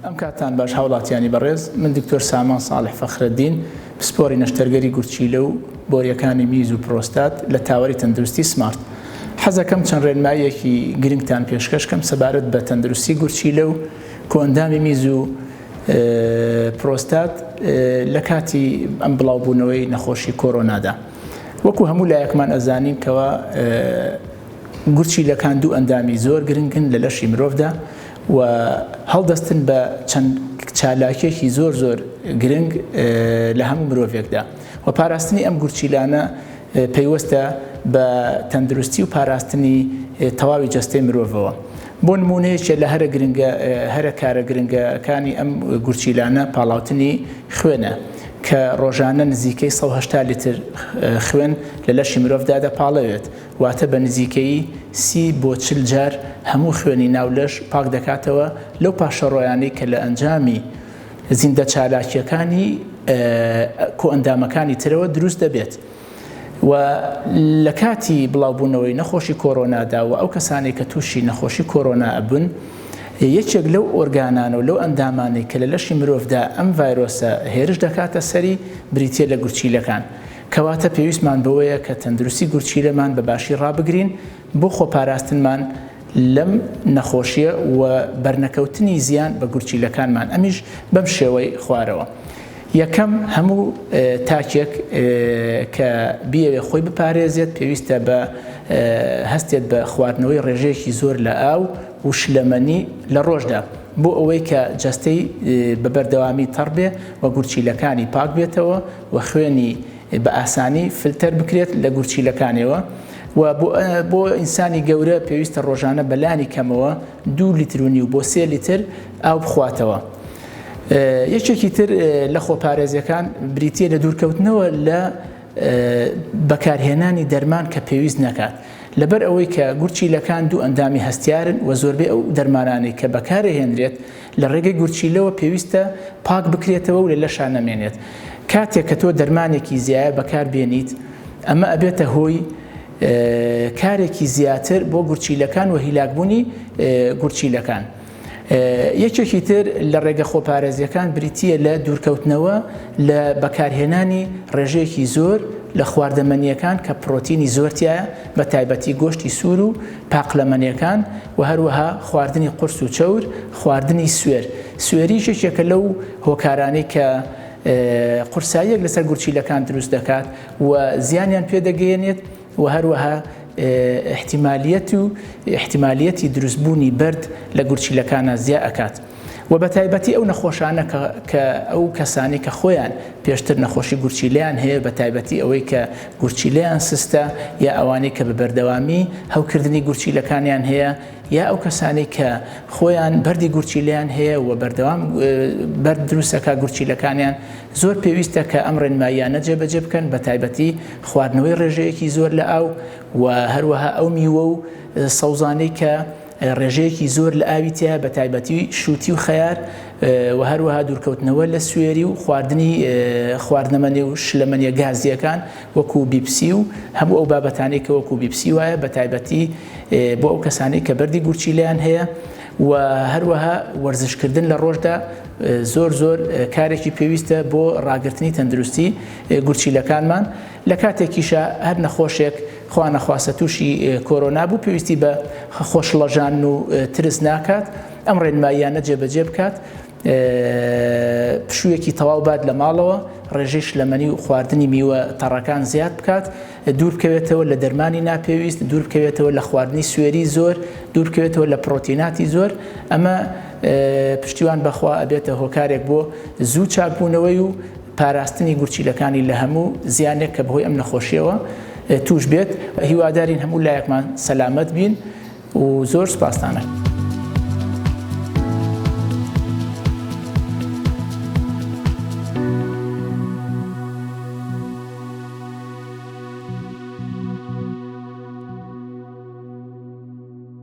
ئەم کاتان باش هاوڵاتیانی بەڕێز من دکتۆر سامان ساڵح فەخرەدین پسپۆری نەشتەرگەری گورچیلە و بۆریەکانی میز و پرۆستات لە تاوەری تەندروستی سمارت. حەزەکەم چەند ڕێنماییەکی گرنگتان پێشکەشکەم سەبارەت بە تەندروستی گورچیلە و کۆئەندامی میز و پرۆستات لە کاتی ئەم بڵاوبوونەوەی نەخۆشی کۆرۆنادا. وەکو هەموو لایەکمان ئەزانین کەوە گورچیلەکان دوو ئەندامی زۆر گرنگن لە لەشی مرۆڤدا و هەڵدەستن بە چەند چالاکیێکی زۆر گرنگ لە هەموو مرۆڤێکدا و پاراستنی ئەم گورچیلانە پەیوەستە بە تەندروستی و پاراستنی تەواوی جەستەی مرۆڤەوە. بۆ نمونەیەکێک لە هەرە کارە گرنگەکانی ئەم گورچیلانە پاڵاوتنی خوێنە کە ڕۆژانە نزیکەی 180 لیتر خوێن لە لەشی مرۆڤدا دەپاڵەوێت، واتە بە نزیکەی 30 بۆ 40 جار هەموو خوێنی ناولەش پاک دەکاتەوە لەو پاشەڕۆیانەی کە لە ئەنجامی زیندە چالاکیەکانی کۆئەندامەکانی ترەوە دروست دەبێت. و لە کاتی بڵاوبوونەوەی نەخۆشی کۆرۆنادا و ئەو کەسانی کە تووشی نەخۆشی کۆرۆنا ئەبن، یەکێک لەو ئۆرگانانە و لەو ئەندامانەی کە لە لەشی مرۆڤدا ئەم ڤایرۆسە هێرش دەکاتە سەری بریتیە لە گورچیلەکان، کەواتە پێویستمان بەوەیە کە تەندروستی گورچیلەمان بە باشی ڕابگرین بۆ خۆپاراستنمان لەم نەخۆشیە و بەرنەکەوتنی زیان بە گورچیلەکانمان. ئەمیش بەم شێوەی خوارەوە. یەکەم هەموو تاکێک کە بیەوێ خۆی بپارێزێت پێویستە بە هەستێت بە خواردنەوەی ڕێژەیەکی زۆر لە ئاو و شلەمەنی لە ڕۆژدا بۆ ئەوەی کە جەستەی بە بەردەوامی تەڕ بێ و گورچیلەکانی پاک بێتەوە و خوێنی بە ئاسانی فلتەر بکرێت لە گورچیلەکانەوە. و بۆ ئینسانی گەورە پێویستە ڕۆژانە بەلانی کەمەوە 2 لیتر بۆ 3 لیتر ئاو بخواتەوە. یەکێکی تر لە خۆپارێزیەکان بریتیە لە دوورکەوتنەوە لە بەکارهێنانی دەرمان کە پێویست نەکات، لەبەر ئەوەی کە گورچیلەکان دوو ئەندامی هەستیارن و زۆربەی ئەو دەرمانانی کە بەکارهێنرێت لە ڕێگەی گورچیلەوە پێویستە پاک بکرێتەوە و لە لەشان نەمێنێت. کاتێک کە تۆ دەرمانێکی زیایە بەکاربێنیت، ئەمە ئەبێتە هۆی کارێکی زیاتر بۆ گورچیلەکان و هیلاکبوونی گورچیلەکان. یەکێکی تر لە ڕێگە خۆپارێزیەکان بریتیە لە دوورکەوتنەوە لە بەکارهێنانی ڕێژەیەکی زۆر لە خواردەمەنیەکان کە پرۆتینی زۆرتیایە، بە تایبەتی گۆشتی سوور و پاقلەمەنیەکان و هەروەها خواردنی قورس و چەور، خواردنی سوێریش یەکێکە لەو هۆکارانەی کە قورساییەک لەسەر گورچیلەکان دروست دەکات و زیانیان پێدەگەیەنێت و هەروەها احتیمالیەتی دروستبوونی بەرد لە گورچیلەکانە زیاد ئەکات. و بە تایبەتی ئەو نەخۆشانە کە ئەو کەسانی کە خۆیان پێشتر نەخۆشی گورچیلەیان هەیە، بە تایبەتی ئەوەی کە گورچیلەیان سستە یا ئەوانەی کە بە بەردەوامی هەوکردنی گورچیلەکانیان هەیە، یا ئەو کەسانی کە خۆیان بەردی گورچیلەیان هەیە و بەردەوام بەرد دروستەکە گورچیلەکانیان، زۆر پێویستە کە ئەم ڕێنماییانە جێبەجێ بکەن، بە تایبەتی خواردنەوەی ڕێژەیەکی زۆر لە ئاو و هەروەها ئەو میوە و سەوزانەی کە ڕێژەیەکی زۆر لە ئاوی تایە، بە تایبەتی شووتی و خەیار و هەروەها دوورکەوتنەوە لە سوێری و خواردنەمەنی و شلەمەنیە گازیەکان وەکو بیپسی و هەموو ئەو بابەتانەی کە وەکو بیپسی وایە، بە تایبەتی بۆ ئەو کەسانی کە بەردی گورچیلەیان هەیە. و هەروەها وەرزشکردن لە ڕۆژدا زۆر کارێکی پێویستە بۆ ڕاگررتنی تەندروستی گورچیلەکانمان. لە کاتێکیشە هەر نەخۆشێک خوا نەخواستە تووشی کۆرۆنا بوو پێویستی بە خۆشڵەژان و ترس ناکات، ئەم ڕێنماییانە جێبەجێ بکات، پشوویەکی تەواو بات لە ماڵەوە، ڕێژەی شلەمەنی و خواردنی میوە تەڕەکان زیاد بکات، دوور بکەوێتەوە لە دەرمانی ناپێویست، دوور بکەوێتەوە لە خواردنی سوێری زۆر، دوور بکەوێتەوە لە پرۆتیناتی زۆر. ئەمە پشتیوان بەخوا ئەبێتە هۆکارێک بۆ زوو چاکبوونەوەی و پاراستنی گورچیلەکانی لە هەموو زیانێک کە بەهۆی ئەم نەخۆشیەوە توش بێت. هیوادارین هەموو لایەکمان سەلامەت بین و زۆر سوپاسدانە.